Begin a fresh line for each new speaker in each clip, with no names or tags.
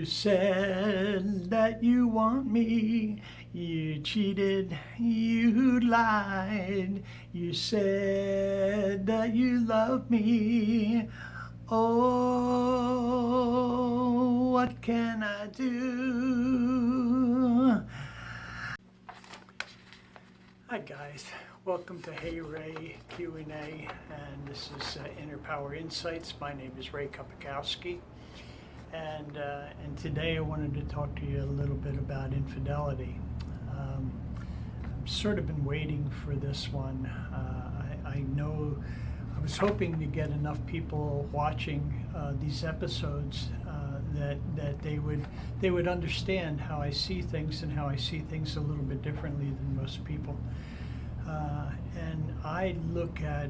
said that you want me. You cheated, you lied. You said that you love me. Oh, what can I do? Hi guys, welcome to Hey Ray Q&A, and this is Inner Power Insights. My name is Ray Kupikowski, and today I wanted to talk to you a little bit about infidelity. I've sort of been waiting for this one. I know I was hoping to get enough people watching these episodes that they would understand how I see things and how I see things a little bit differently than most people. And I look at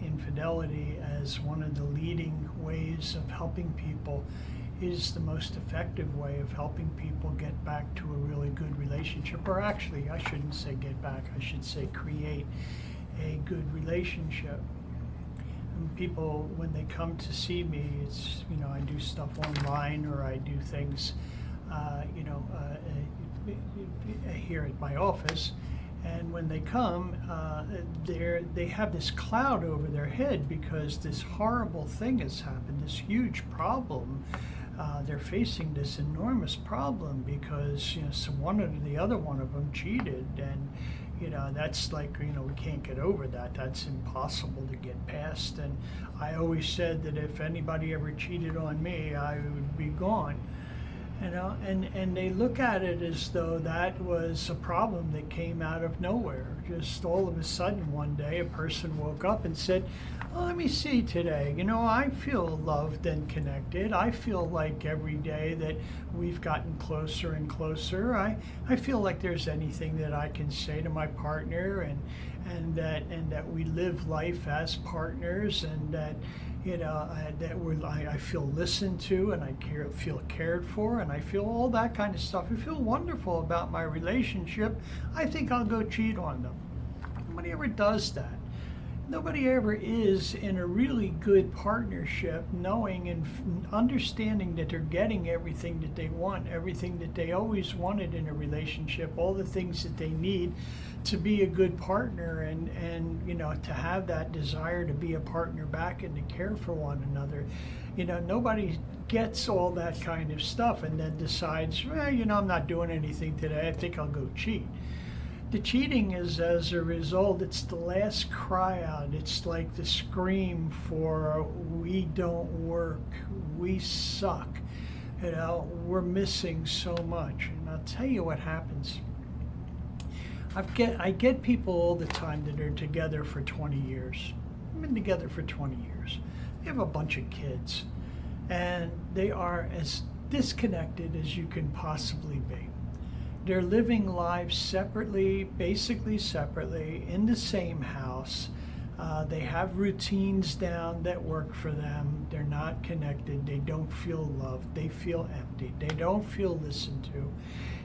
infidelity as one of the leading ways of helping people. It is the most effective way of helping people get back to a really good relationship, or actually I shouldn't say get back, I should say create a good relationship. And people, when they come to see me, it's, I do stuff online, or I do things here at my office. And when they come, they have this cloud over their head because this horrible thing has happened, this huge problem. They're facing this enormous problem because one or the other one of them cheated, and that's like, we can't get over that. That's impossible to get past. And I always said that if anybody ever cheated on me, I would be gone. And they look at it as though that was a problem that came out of nowhere. Just all of a sudden one day a person woke up and said, oh, let me see today, I feel loved and connected. I feel like every day that we've gotten closer and closer. I feel like there's anything that I can say to my partner, and that we live life as partners, and that I feel listened to, and I feel cared for, and I feel all that kind of stuff. I feel wonderful about my relationship. I think I'll go cheat on them. Nobody ever does that. Nobody ever is in a really good partnership, knowing and understanding that they're getting everything that they want, everything that they always wanted in a relationship, all the things that they need to be a good partner, and to have that desire to be a partner back and to care for one another. Nobody gets all that kind of stuff and then decides, I'm not doing anything today, I think I'll go cheat. The cheating is, as a result, it's the last cry out. It's like the scream for, we don't work, we suck, we're missing so much. And I'll tell you what happens. I get people all the time that are together for 20 years. I've been together for 20 years. They have a bunch of kids, and they are as disconnected as you can possibly be. They're living lives separately, basically separately, in the same house. They have routines down that work for them. They're not connected. They don't feel loved. They feel empty. They don't feel listened to.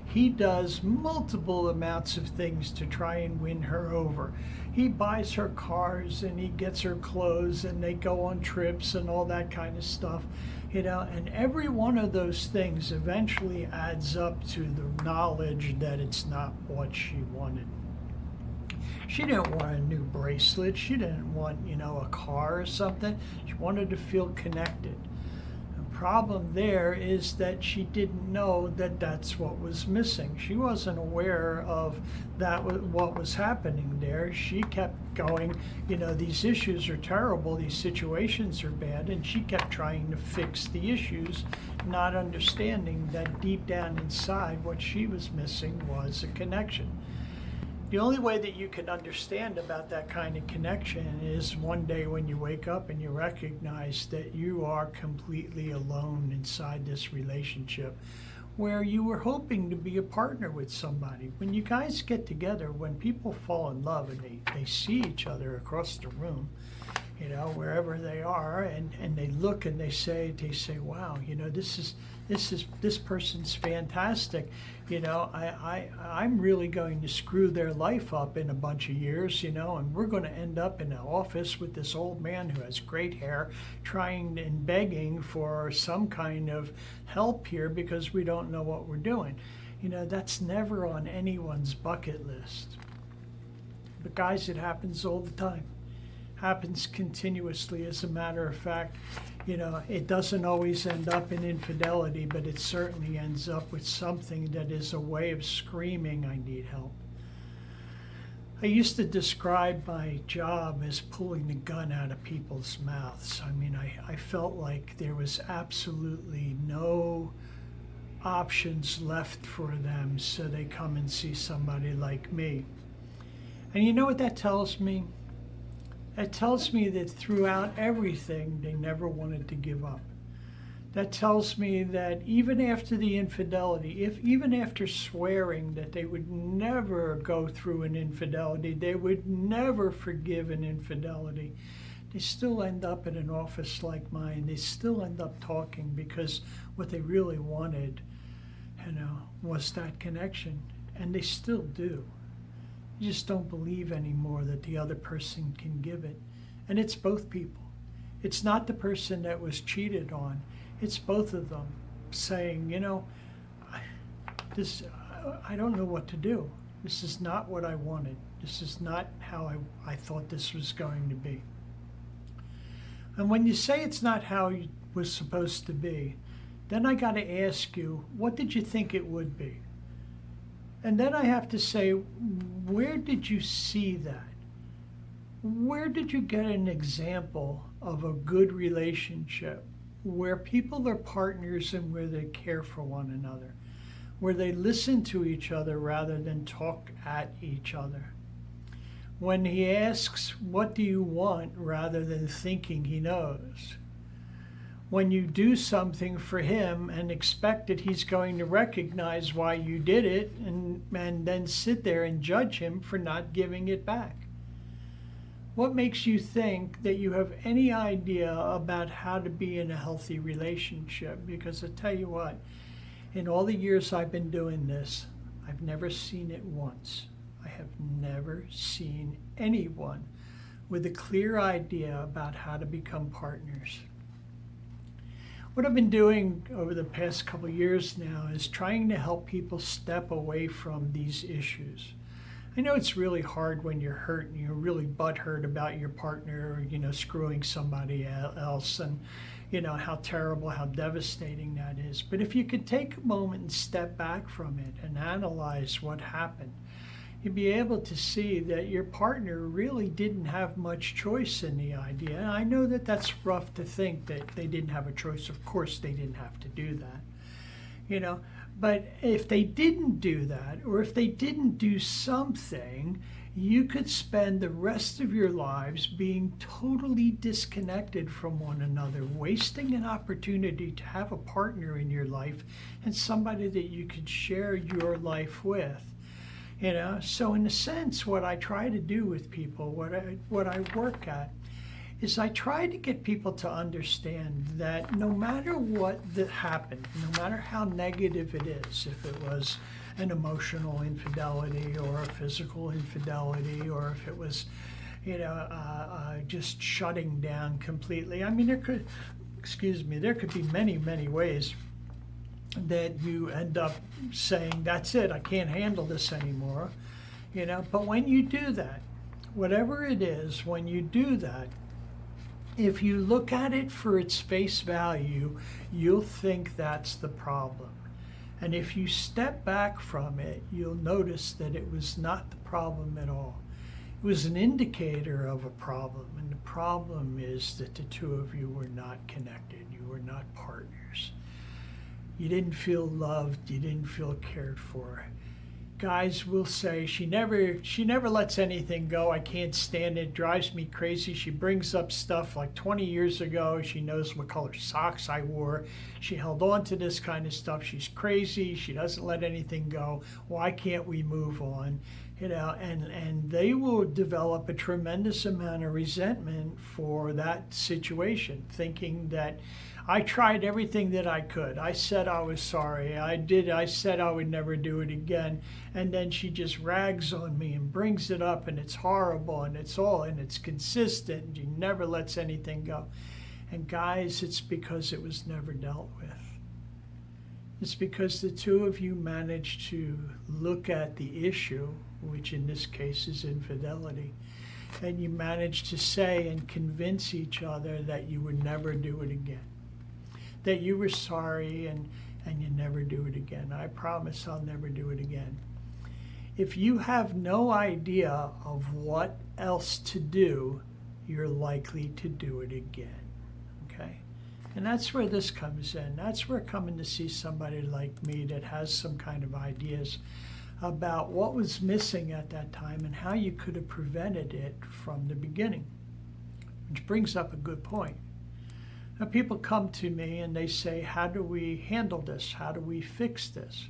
He does multiple amounts of things to try and win her over. He buys her cars, and he gets her clothes, and they go on trips and all that kind of stuff. And every one of those things eventually adds up to the knowledge that it's not what she wanted. She didn't want a new bracelet. She didn't want, a car or something. She wanted to feel connected. The problem there is that she didn't know that that's what was missing. She wasn't aware of that, what was happening there. She kept going, these issues are terrible, these situations are bad, and she kept trying to fix the issues, not understanding that deep down inside what she was missing was a connection. The only way that you can understand about that kind of connection is one day when you wake up and you recognize that you are completely alone inside this relationship, where you were hoping to be a partner with somebody. When you guys get together, when people fall in love and they see each other across the room, wherever they are, and they look and they say, wow, this person's fantastic. I'm really going to screw their life up in a bunch of years, and we're going to end up in an office with this old man who has great hair trying and begging for some kind of help here because we don't know what we're doing. That's never on anyone's bucket list. But guys, it happens all the time. Happens continuously. As a matter of fact, it doesn't always end up in infidelity, but it certainly ends up with something that is a way of screaming, I need help. I used to describe my job as pulling the gun out of people's mouths. I felt like there was absolutely no options left for them, so they come and see somebody like me. And you know what that tells me? It tells me that throughout everything, they never wanted to give up. That tells me that even after the infidelity, even after swearing that they would never go through an infidelity, they would never forgive an infidelity, they still end up in an office like mine. They still end up talking because what they really wanted, was that connection. And they still do. You just don't believe anymore that the other person can give it. And it's both people. It's not the person that was cheated on. It's both of them saying, I don't know what to do. This is not what I wanted. This is not how I thought this was going to be. And when you say it's not how it was supposed to be, then I got to ask you, what did you think it would be? And then I have to say, where did you see that? Where did you get an example of a good relationship where people are partners and where they care for one another, where they listen to each other rather than talk at each other? When he asks, what do you want, rather than thinking he knows? When you do something for him and expect that he's going to recognize why you did it and then sit there and judge him for not giving it back. What makes you think that you have any idea about how to be in a healthy relationship? Because I tell you what, in all the years I've been doing this, I've never seen it once. I have never seen anyone with a clear idea about how to become partners. What I've been doing over the past couple of years now is trying to help people step away from these issues. I know it's really hard when you're hurt and you're really butthurt about your partner, screwing somebody else, and how terrible, how devastating that is. But if you could take a moment and step back from it and analyze what happened, you'd be able to see that your partner really didn't have much choice in the idea. And I know that that's rough to think that they didn't have a choice. Of course they didn't have to do that, But if they didn't do that, or if they didn't do something, you could spend the rest of your lives being totally disconnected from one another, wasting an opportunity to have a partner in your life and somebody that you could share your life with. So in a sense, what I try to do with people, what I work at, is I try to get people to understand that no matter what happened, no matter how negative it is, if it was an emotional infidelity or a physical infidelity, or if it was, just shutting down completely. There could be many, many ways that you end up saying, that's it, I can't handle this anymore. But when you do that, whatever it is, when you do that, if you look at it for its face value, you'll think that's the problem. And if you step back from it, you'll notice that it was not the problem at all. It was an indicator of a problem. And the problem is that the two of you were not connected. You were not partners. You didn't feel loved. You didn't feel cared for. Guys will say, she never lets anything go. I can't stand it. Drives me crazy. She brings up stuff like 20 years ago. She knows what color socks I wore. She held on to this kind of stuff. She's crazy. She doesn't let anything go. Why can't we move on? and they will develop a tremendous amount of resentment for that situation, thinking that I tried everything that I could. I said I was sorry. I said I would never do it again. And then she just rags on me and brings it up, and it's horrible, and it's consistent, and she never lets anything go. And guys, it's because it was never dealt with. It's because the two of you managed to look at the issue, which in this case is infidelity, and you managed to say and convince each other that you would never do it again, that you were sorry and you never do it again. I promise I'll never do it again. If you have no idea of what else to do, you're likely to do it again. Okay? And that's where this comes in. That's where coming to see somebody like me that has some kind of ideas about what was missing at that time and how you could have prevented it from the beginning. Which brings up a good point. Now, people come to me and they say, how do we handle this? How do we fix this?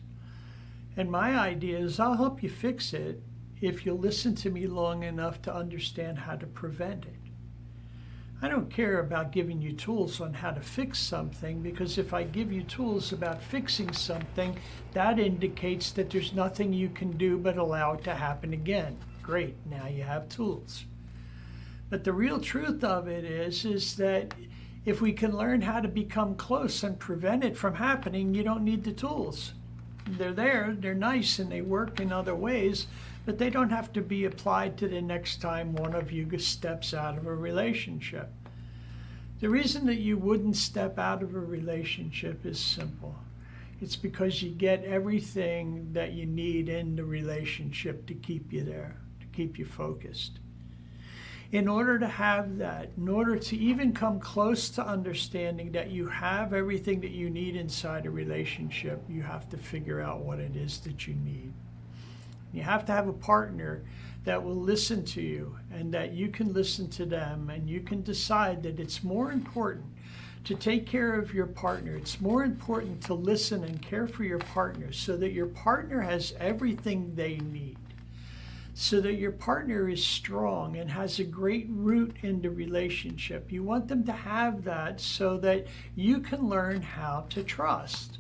And my idea is I'll help you fix it if you'll listen to me long enough to understand how to prevent it. I don't care about giving you tools on how to fix something, because if I give you tools about fixing something, that indicates that there's nothing you can do but allow it to happen again. Great, now you have tools. But the real truth of it is that if we can learn how to become close and prevent it from happening, you don't need the tools. They're there, they're nice, and they work in other ways, but they don't have to be applied to the next time one of you steps out of a relationship. The reason that you wouldn't step out of a relationship is simple. It's because you get everything that you need in the relationship to keep you there, to keep you focused. In order to have that, in order to even come close to understanding that you have everything that you need inside a relationship, you have to figure out what it is that you need. You have to have a partner that will listen to you and that you can listen to them, and you can decide that it's more important to take care of your partner. It's more important to listen and care for your partner so that your partner has everything they need, so that your partner is strong and has a great root in the relationship. You want them to have that so that you can learn how to trust.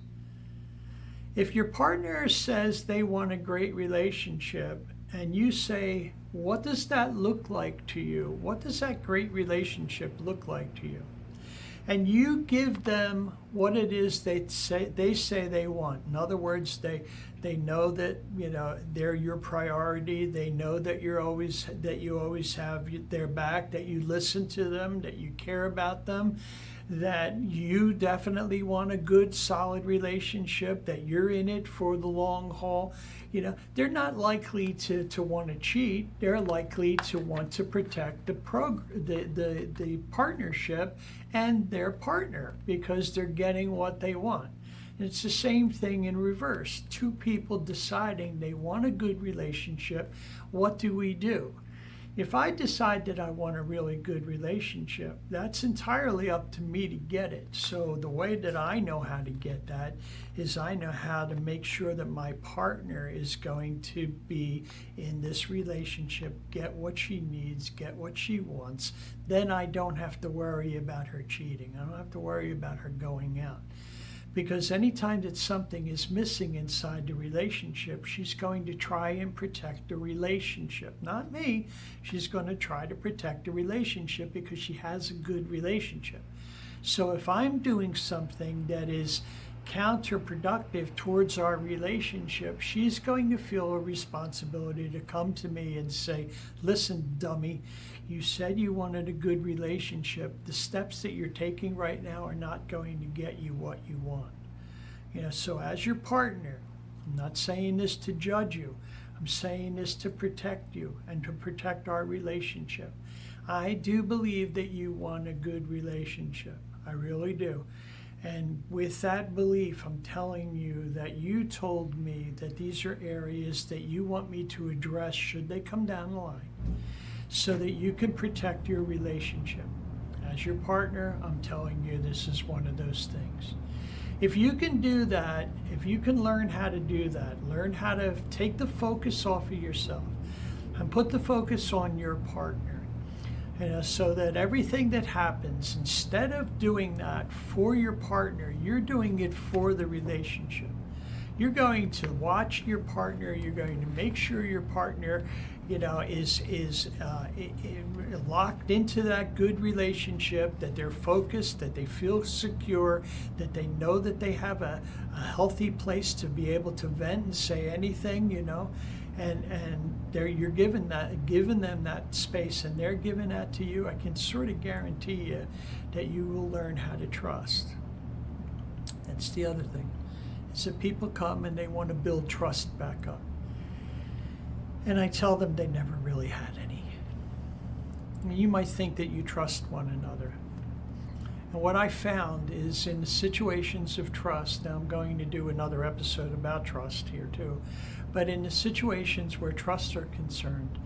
If your partner says they want a great relationship and you say, what does that look like to you? What does that great relationship look like to you? And you give them what it is they say they want. In other words, they know that they're your priority. They know that you always have their back, that you listen to them, that you care about them, that you definitely want a good, solid relationship, that you're in it for the long haul. They're not likely to want to cheat. They're likely to want to protect the partnership and their partner because they're getting what they want. And it's the same thing in reverse. Two people deciding they want a good relationship. What do we do? If I decide that I want a really good relationship, that's entirely up to me to get it. So the way that I know how to get that is I know how to make sure that my partner is going to be in this relationship, get what she needs, get what she wants. Then I don't have to worry about her cheating. I don't have to worry about her going out. Because anytime that something is missing inside the relationship, she's going to try and protect the relationship. Not me. She's going to try to protect the relationship because she has a good relationship. So if I'm doing something that is counterproductive towards our relationship, she's going to feel a responsibility to come to me and say, listen, dummy, you said you wanted a good relationship. The steps that you're taking right now are not going to get you what you want. So as your partner, I'm not saying this to judge you. I'm saying this to protect you and to protect our relationship. I do believe that you want a good relationship. I really do. And with that belief, I'm telling you that you told me that these are areas that you want me to address should they come down the line, so that you can protect your relationship. As your partner, I'm telling you this is one of those things. If you can do that, if you can learn how to do that, learn how to take the focus off of yourself, and put the focus on your partner. So that everything that happens, instead of doing that for your partner, you're doing it for the relationship. You're going to watch your partner. You're going to make sure your partner, is locked into that good relationship, that they're focused, that they feel secure, that they know that they have a healthy place to be able to vent and say anything, and you're giving them that space, and they're giving that to you. I can sort of guarantee you that you will learn how to trust. That's the other thing. Is that people come and they want to build trust back up. And I tell them they never really had any. You might think that you trust one another. And what I found is in the situations of trust, now I'm going to do another episode about trust here too, but in the situations where trusts are concerned,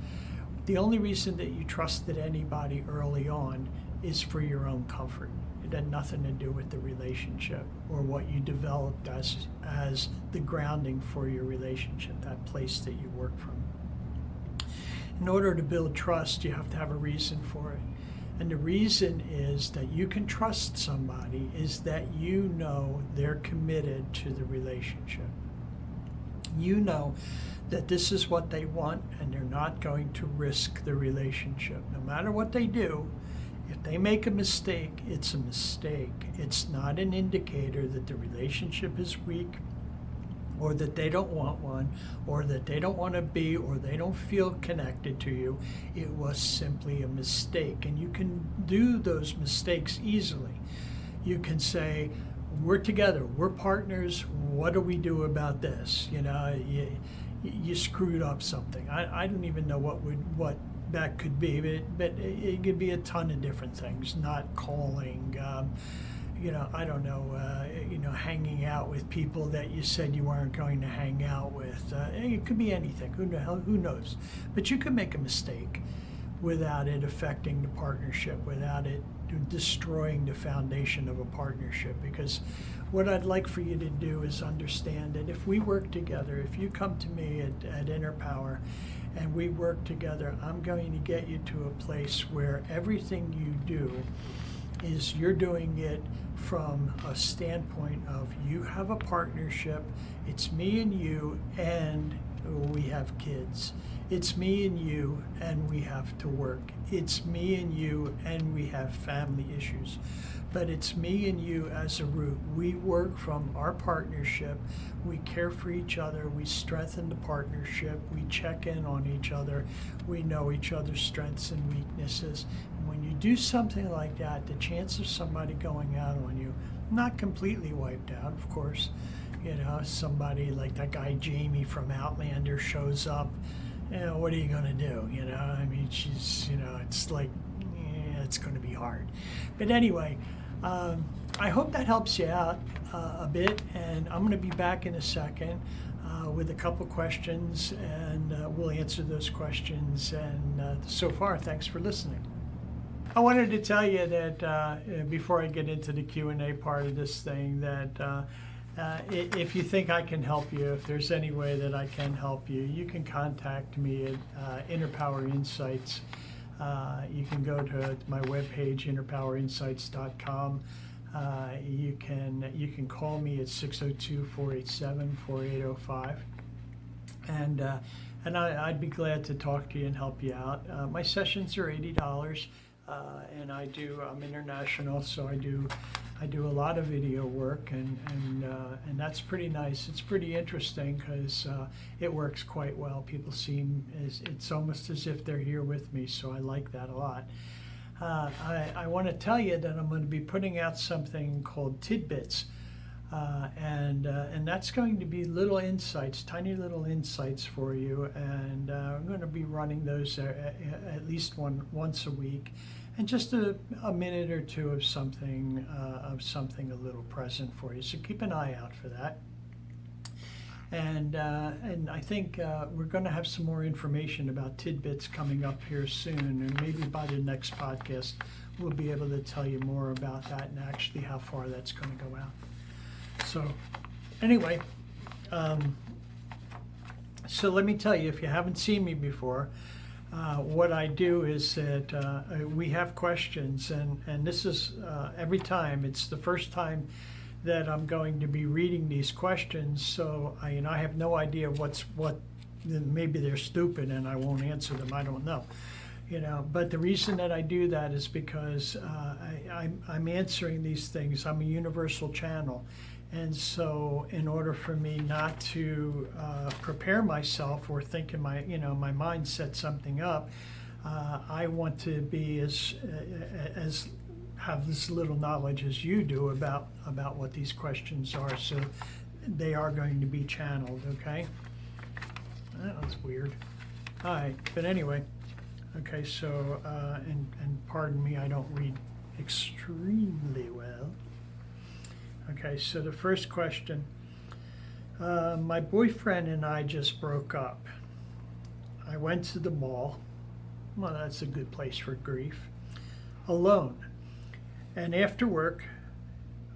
the only reason that you trusted anybody early on is for your own comfort. It had nothing to do with the relationship or what you developed as the grounding for your relationship, that place that you work from. In order to build trust, you have to have a reason for it. And the reason is that you can trust somebody is that you know they're committed to the relationship. You know that this is what they want and they're not going to risk the relationship. No matter what they do, if they make a mistake, it's a mistake. It's not an indicator that the relationship is weak, or that they don't want one, or that they don't want to be, or they don't feel connected to you. It was simply a mistake. And you can do those mistakes easily. You can say, we're together, we're partners, what do we do about this? You screwed up something. I don't even know what that could be, but it could be a ton of different things. Not calling, I don't know, hanging out with people that you said you weren't going to hang out with. It could be anything. Who knows? But you could make a mistake without it affecting the partnership, without it destroying the foundation of a partnership. Because what I'd like for you to do is understand that if we work together, if you come to me at Inner Power and we work together, I'm going to get you to a place where everything you do is you're doing it from a standpoint of you have a partnership, it's me and you, and we have kids. It's me and you, and we have to work. It's me and you, and we have family issues. But it's me and you as a root. We work from our partnership. We care for each other. We strengthen the partnership. We check in on each other. We know each other's strengths and weaknesses. And when you do something like that, the chance of somebody going out on you, not completely wiped out, of course. Somebody like that guy Jamie from Outlander shows up. What are you going to do? She's, it's like, it's going to be hard. But anyway, I hope that helps you out a bit, and I'm going to be back in a second with a couple questions, and we'll answer those questions. And so far, thanks for listening. I wanted to tell you that before I get into the Q&A part of this thing, that if you think I can help you, if there's any way that I can help you, you can contact me at Inner Power Insights. You can go to my webpage, innerpowerinsights.com. You can call me at 602-487-4805. And I'd be glad to talk to you and help you out. My sessions are $80. And I'm international, so I do a lot of video work, and that's pretty nice. It's pretty interesting because it works quite well. People it's almost as if they're here with me, so I like that a lot. I want to tell you that I'm going to be putting out something called Tidbits, and that's going to be little insights, tiny little insights for you, and I'm going to be running those at least once a week, and just a minute or two of something a little present for you. So keep an eye out for that. And I think we're going to have some more information about Tidbits coming up here soon, and maybe by the next podcast we'll be able to tell you more about that and actually how far that's going to go out. So anyway, so let me tell you, if you haven't seen me before, what I do is that we have questions, and this is every time. It's the first time that I'm going to be reading these questions, so I have no idea what. Maybe they're stupid and I won't answer them. I don't know, But the reason that I do that is because I'm answering these things. I'm a universal channel. And so in order for me not to prepare myself or think in my mind set something up, I want to be as have as little knowledge as you do about what these questions are. So they are going to be channeled, okay? That was weird. All right, but anyway, okay, so, and pardon me, I don't read extremely well. Okay, so the first question, my boyfriend and I just broke up. I went to the mall, well, that's a good place for grief, alone. And after work,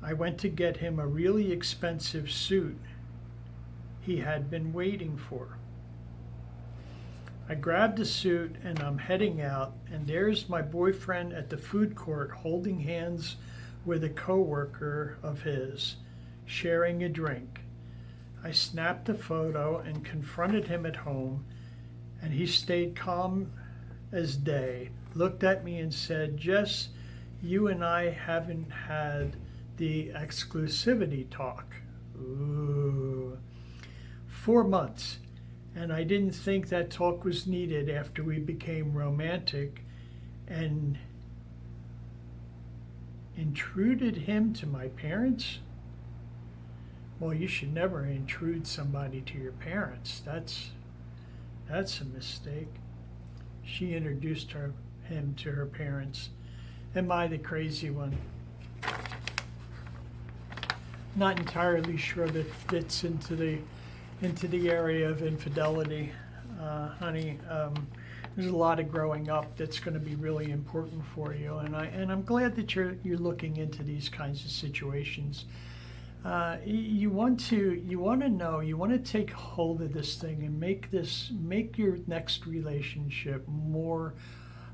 I went to get him a really expensive suit he had been waiting for. I grabbed the suit and I'm heading out, and there's my boyfriend at the food court holding hands with a coworker of his, sharing a drink. I snapped a photo and confronted him at home, and he stayed calm as day, looked at me and said, "Jess, you and I haven't had the exclusivity talk." Ooh. 4 months. And I didn't think that talk was needed after we became romantic, and intruded him to my parents? Well, you should never intrude somebody to your parents. That's a mistake. She introduced him to her parents. Am I the crazy one? Not entirely sure that fits into the area of infidelity, honey. There's a lot of growing up that's going to be really important for you, and I'm glad that you're looking into these kinds of situations. You want to know, you want to take hold of this thing and make your next relationship more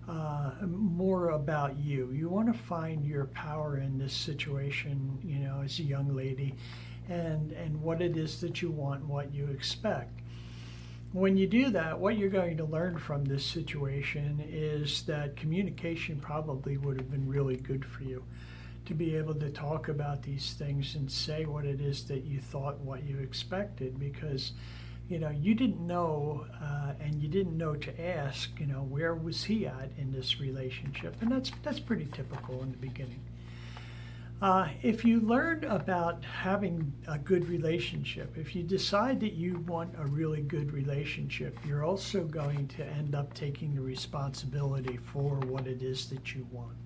about you. You want to find your power in this situation, as a young lady, and what it is that you want, what you expect. When you do that, what you're going to learn from this situation is that communication probably would have been really good for you, to be able to talk about these things and say what it is that you thought, what you expected, because you didn't know, and you didn't know to ask, where was he at in this relationship, and that's pretty typical in the beginning. If you learn about having a good relationship, if you decide that you want a really good relationship, you're also going to end up taking the responsibility for what it is that you want.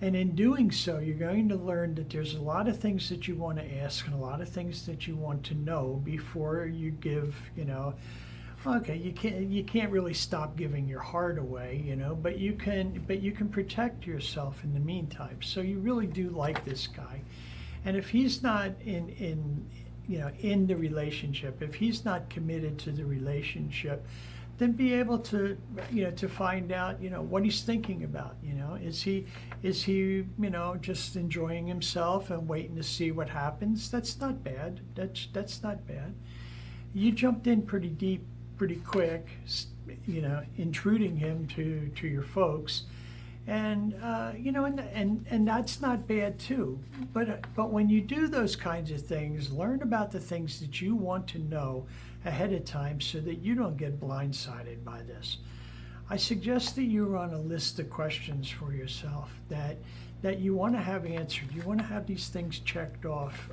And in doing so, you're going to learn that there's a lot of things that you want to ask and a lot of things that you want to know before you give, okay, you can't really stop giving your heart away, but you can protect yourself in the meantime. So you really do like this guy. And if he's not in the relationship, if he's not committed to the relationship, then be able to to find out what he's thinking about. Is he just enjoying himself and waiting to see what happens? That's not bad. That's not bad. You jumped in pretty deep, pretty quick, intruding him to your folks, and and that's not bad too. But when you do those kinds of things, learn about the things that you want to know ahead of time so that you don't get blindsided by this. I suggest that you run a list of questions for yourself that you want to have answered. You want to have these things checked off.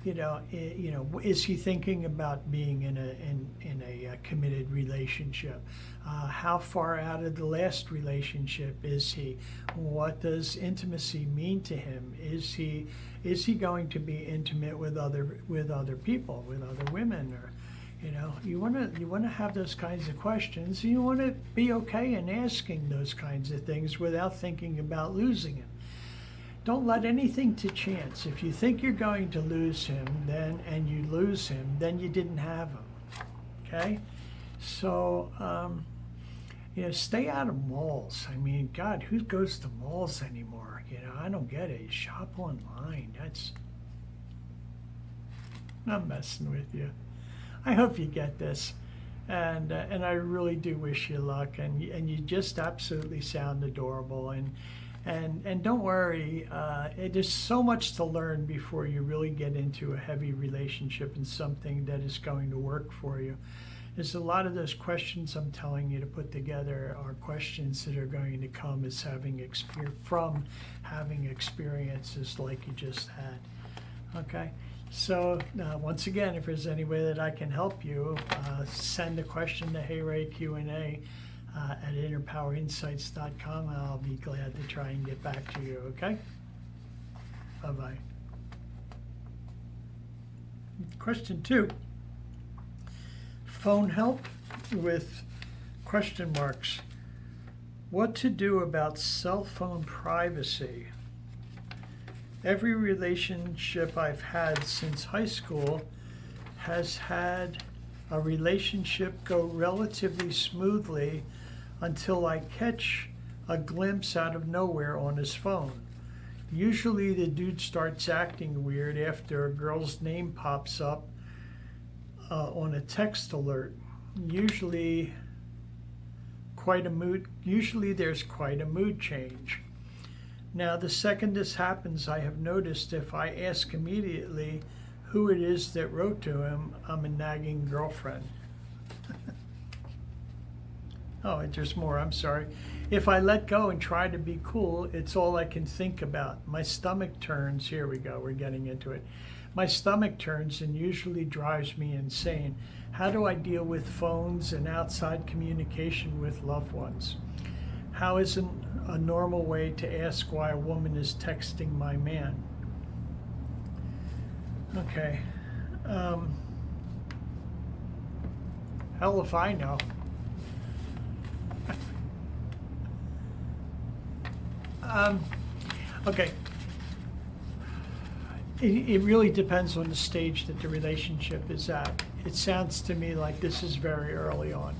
Is he thinking about being in a committed relationship? How far out of the last relationship is he? What does intimacy mean to him? Is he going to be intimate with other people, with other women? Or you want to have those kinds of questions. You want to be okay in asking those kinds of things without thinking about losing him. Don't let anything to chance. If you think you're going to lose him, and you lose him, then you didn't have him. Okay? So stay out of malls. I mean, God, who goes to malls anymore? I don't get it. Shop online. I'm messing with you. I hope you get this. And I really do wish you luck. And you just absolutely sound adorable. And don't worry, there's so much to learn before you really get into a heavy relationship and something that is going to work for you. There's a lot of those questions I'm telling you to put together are questions that are going to come as from having experiences like you just had. Okay, so once again, if there's any way that I can help you, send a question to Hey Ray Q&A at innerpowerinsights.com, and I'll be glad to try and get back to you. Okay, bye-bye. Question 2. Phone help with question marks. What to do about cell phone privacy? Every relationship I've had since high school has had a relationship go relatively smoothly until I catch a glimpse out of nowhere on his phone. Usually the dude starts acting weird after a girl's name pops up on a text alert. Usually there's quite a mood change. Now, the second this happens, I have noticed if I ask immediately who it is that wrote to him, I'm a nagging girlfriend. Oh, there's more, I'm sorry. If I let go and try to be cool, it's all I can think about. My stomach turns, here we go, we're getting into it. My stomach turns and usually drives me insane. How do I deal with phones and outside communication with loved ones? How isn't a normal way to ask why a woman is texting my man? Okay. Hell if I know. Okay. It really depends on the stage that the relationship is at. It sounds to me like this is very early on.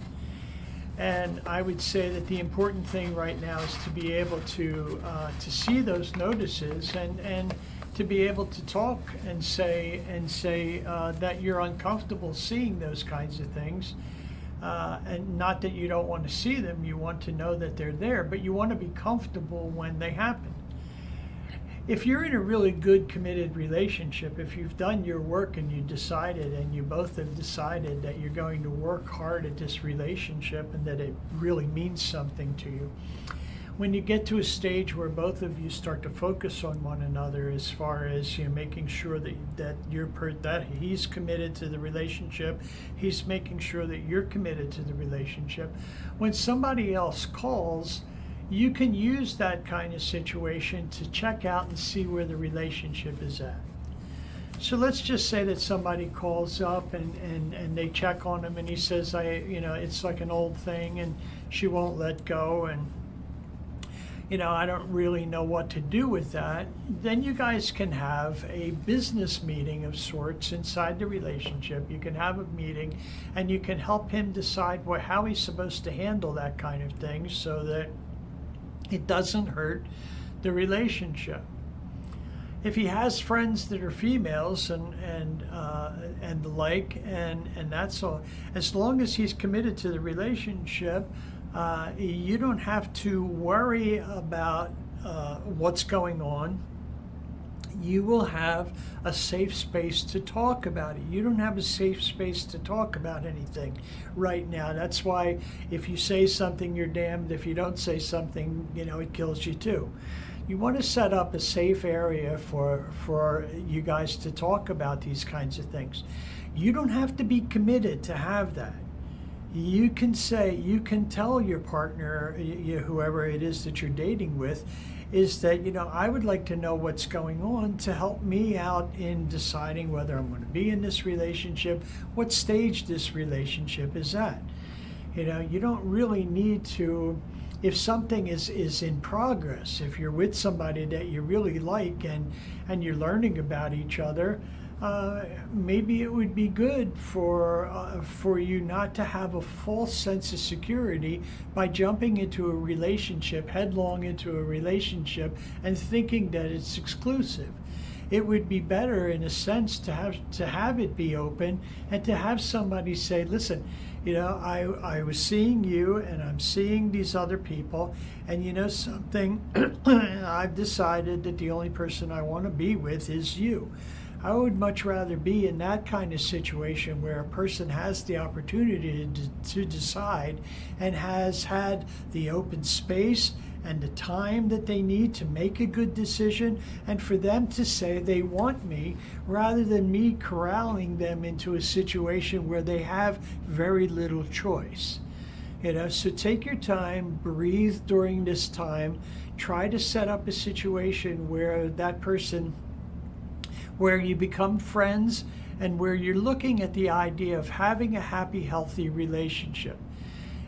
And I would say that the important thing right now is to be able to see those notices and to be able to talk and say that you're uncomfortable seeing those kinds of things. And not that you don't want to see them, you want to know that they're there, but you want to be comfortable when they happen. If you're in a really good committed relationship, if you've done your work and you decided and you both have decided that you're going to work hard at this relationship and that it really means something to you, when you get to a stage where both of you start to focus on one another as far as making sure that he's committed to the relationship, he's making sure that you're committed to the relationship, when somebody else calls, you can use that kind of situation to check out and see where the relationship is at. So let's just say that somebody calls up and they check on him and he says, it's like an old thing and she won't let go and, I don't really know what to do with that. Then you guys can have a business meeting of sorts inside the relationship. You can have a meeting and you can help him decide how he's supposed to handle that kind of thing so that it doesn't hurt the relationship. If he has friends that are females and the like, and that's all, as long as he's committed to the relationship, you don't have to worry about what's going on. You will have a safe space to talk about it. You don't have a safe space to talk about anything right now. That's why if you say something, you're damned. If you don't say something, it kills you too. You want to set up a safe area for you guys to talk about these kinds of things. You don't have to be committed to have that. You can tell your partner, whoever it is that you're dating with, is that, I would like to know what's going on to help me out in deciding whether I'm going to be in this relationship, what stage this relationship is at. You don't really need to, if something is in progress, if you're with somebody that you really like and you're learning about each other, maybe it would be good for you not to have a false sense of security by jumping into a relationship, headlong into a relationship, and thinking that it's exclusive. It would be better, in a sense, to have it be open and to have somebody say, "Listen, I was seeing you, and I'm seeing these other people, and you know something, I've decided that the only person I want to be with is you." I would much rather be in that kind of situation where a person has the opportunity to decide and has had the open space and the time that they need to make a good decision, and for them to say they want me, rather than me corralling them into a situation where they have very little choice. So take your time, breathe during this time, try to set up a situation where that person, where you become friends, and where you're looking at the idea of having a happy, healthy relationship.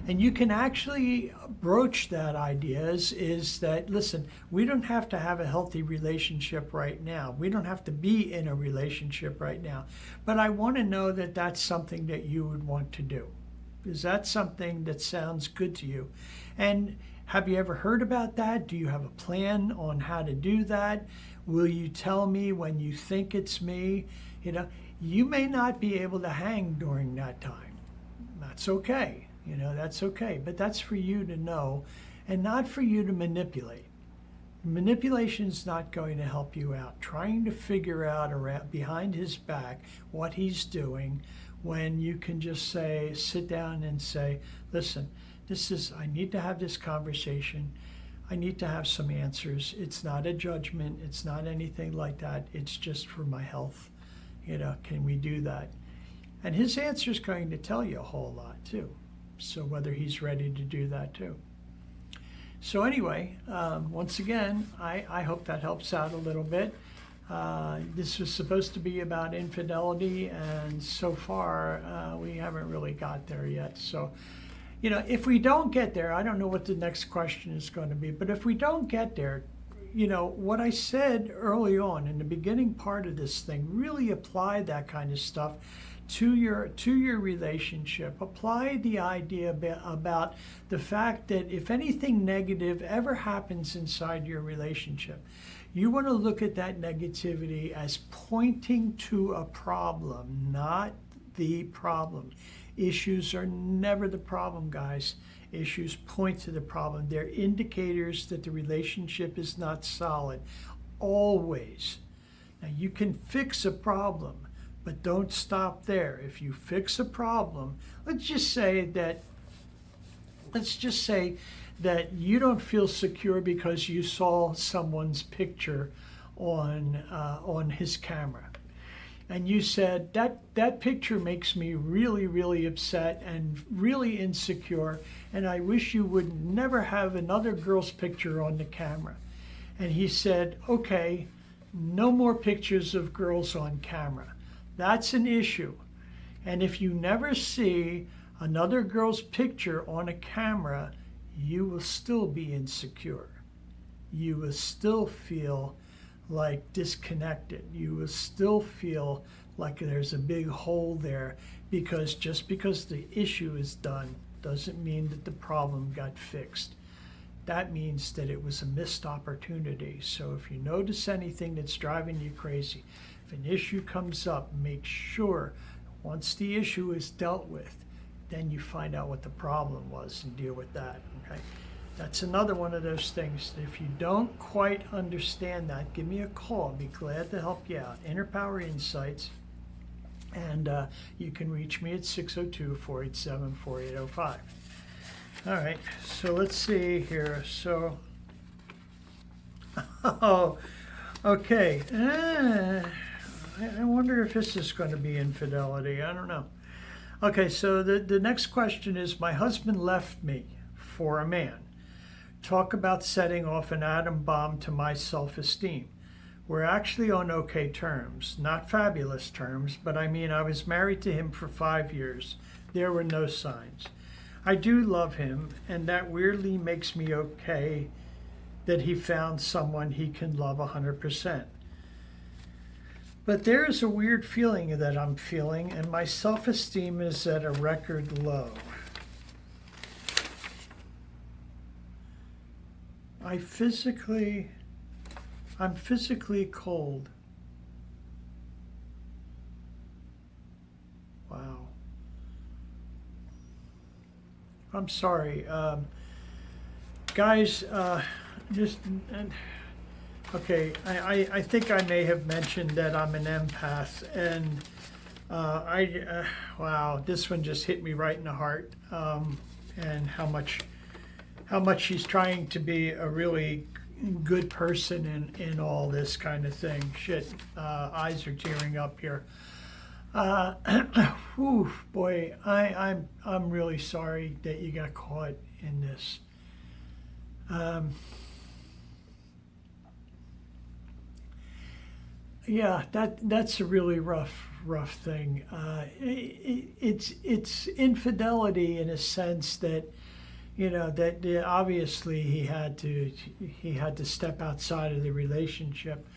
And you can actually broach that idea is that, listen, we don't have to have a healthy relationship right now. We don't have to be in a relationship right now. But I want to know that that's something that you would want to do. Is that something that sounds good to you? And have you ever heard about that? Do you have a plan on how to do that? Will you tell me when you think it's me? You may not be able to hang during that time. That's okay. That's okay. But that's for you to know and not for you to manipulate. Manipulation is not going to help you out. Trying to figure out around behind his back what he's doing, when you can just sit down and say, "Listen, I need to have this conversation. I need to have some answers. It's not a judgment. It's not anything like that. It's just for my health. Can we do that?" And his answer is going to tell you a whole lot too. So whether he's ready to do that too. So anyway, once again, I hope that helps out a little bit. This was supposed to be about infidelity, and so far we haven't really got there yet. So, if we don't get there, I don't know what the next question is going to be, but if we don't get there, what I said early on in the beginning part of this thing, really apply that kind of stuff to your relationship. Apply the idea about the fact that if anything negative ever happens inside your relationship, you want to look at that negativity as pointing to a problem, not the problem. Issues are never the problem, guys. Issues point to the problem. They're indicators that the relationship is not solid, always. Now, you can fix a problem, but don't stop there. If you fix a problem, let's just say that you don't feel secure because you saw someone's picture on his camera. And you said, that picture makes me really, really upset and really insecure, and I wish you would never have another girl's picture on the camera. And he said, okay, no more pictures of girls on camera. That's an issue. And if you never see another girl's picture on a camera, you will still be insecure. You will still feel like disconnected. You will still feel like there's a big hole there, because just because the issue is done doesn't mean that the problem got fixed. That means that it was a missed opportunity. So if you notice anything that's driving you crazy, if an issue comes up, make sure once the issue is dealt with, then you find out what the problem was and deal with that. Okay? That's another one of those things. If you don't quite understand that, give me a call. I'd be glad to help you out. Inner Power Insights. And you can reach me at 602-487-4805. All right, so let's see here. So, okay. I wonder if this is going to be infidelity. I don't know. Okay, so the next question is, my husband left me for a man. Talk about setting off an atom bomb to my self-esteem. We're actually on okay terms, not fabulous terms, but I mean, I was married to him for 5 years. There were no signs. I do love him, and that weirdly makes me okay that he found someone he can love 100%. But there is a weird feeling that I'm feeling, and my self-esteem is at a record low. I'm physically cold. Wow. I'm sorry. Guys, okay, I think I may have mentioned that I'm an empath, and wow, this one just hit me right in the heart, and how much she's trying to be a really good person in all this kind of thing. Shit, eyes are tearing up here. Whew, boy, I'm really sorry that you got caught in this. Yeah, that's a really rough thing. It's infidelity in a sense that, that obviously he had to step outside of the relationship,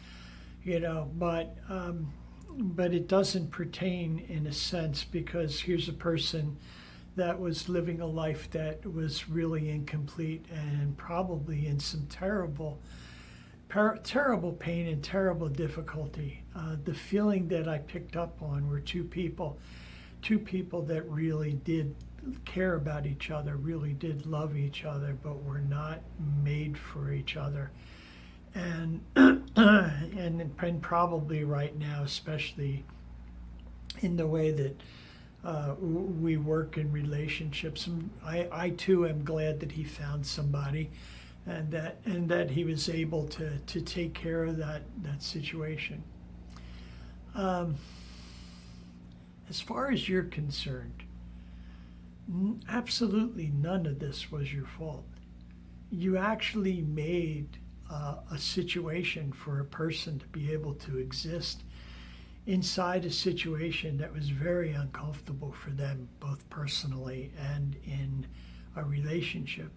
but it doesn't pertain in a sense, because here's a person that was living a life that was really incomplete and probably in some terrible pain and terrible difficulty. The feeling that I picked up on were two people that really did care about each other, really did love each other, but were not made for each other. And and probably right now, especially in the way that we work in relationships, I too am glad that he found somebody, and that he was able to take care of that situation. As far as you're concerned, absolutely none of this was your fault. You actually made a situation for a person to be able to exist inside a situation that was very uncomfortable for them, both personally and in a relationship.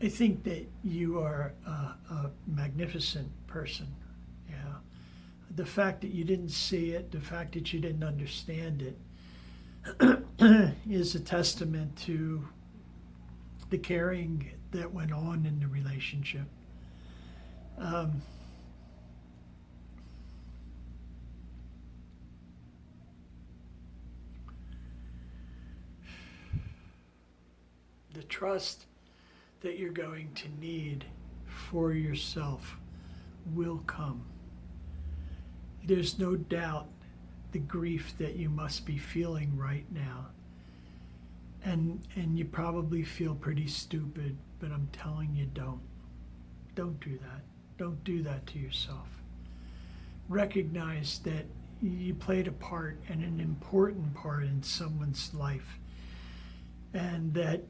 I think that you are a magnificent person. Yeah. The fact that you didn't see it, the fact that you didn't understand it, is a testament to the caring that went on in the relationship. The trust that you're going to need for yourself will come. There's no doubt the grief that you must be feeling right now. And you probably feel pretty stupid, but I'm telling you, don't do that. Don't do that to yourself. Recognize that you played a part, and an important part, in someone's life, and that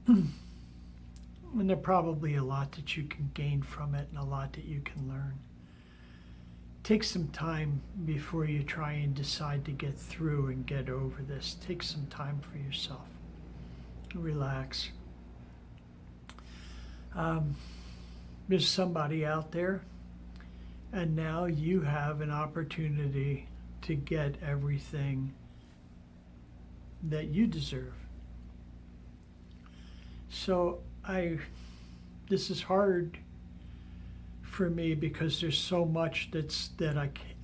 and there's probably a lot that you can gain from it and a lot that you can learn. Take some time before you try and decide to get through and get over this. Take some time for yourself. Relax. There's somebody out there, and now you have an opportunity to get everything that you deserve. So this is hard for me, because there's so much that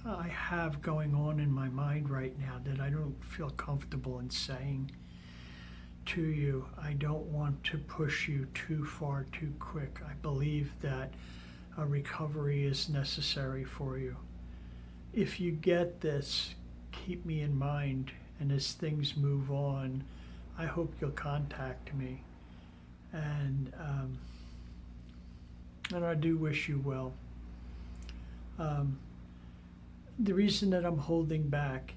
I have going on in my mind right now that I don't feel comfortable in saying to you. I don't want to push you too far too quick. I believe that a recovery is necessary for you. If you get this, keep me in mind, and as things move on, I hope you'll contact me. And I do wish you well. The reason that I'm holding back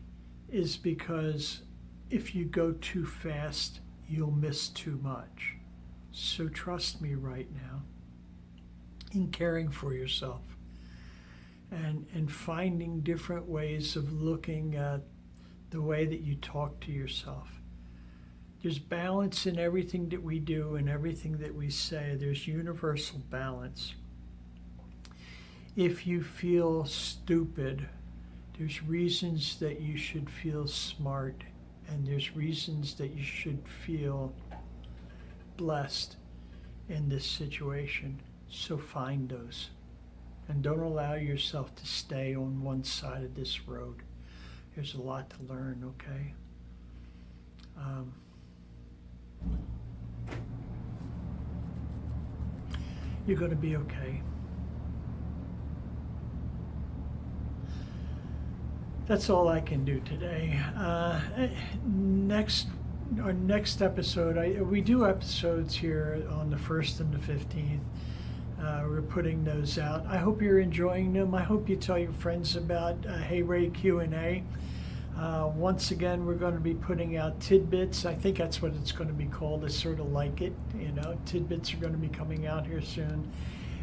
is because if you go too fast, you'll miss too much. So trust me right now in caring for yourself and finding different ways of looking at the way that you talk to yourself. There's balance in everything that we do and everything that we say. There's universal balance. If you feel stupid, There's reasons that you should feel smart, and there's reasons that you should feel blessed in this situation. So find those. And don't allow yourself to stay on one side of this road. There's a lot to learn, okay? You're going to be okay. That's all I can do today. Our next episode, we do episodes here on the 1st and the 15th. We're putting those out. I hope you're enjoying them. I hope you tell your friends about Hey Ray Q&A. Once again, we're going to be putting out tidbits. I think that's what it's going to be called. It's sort of like it, tidbits are going to be coming out here soon.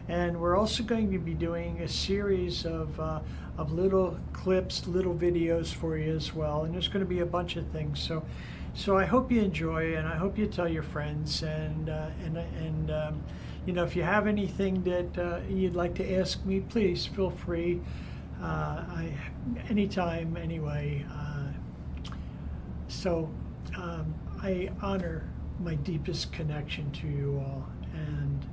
And we're also going to be doing a series of little clips, little videos for you as well. And there's going to be a bunch of things. So I hope you enjoy, and I hope you tell your friends. And if you have anything that you'd like to ask me, please feel free. Anytime, anyway. I honor my deepest connection to you all, and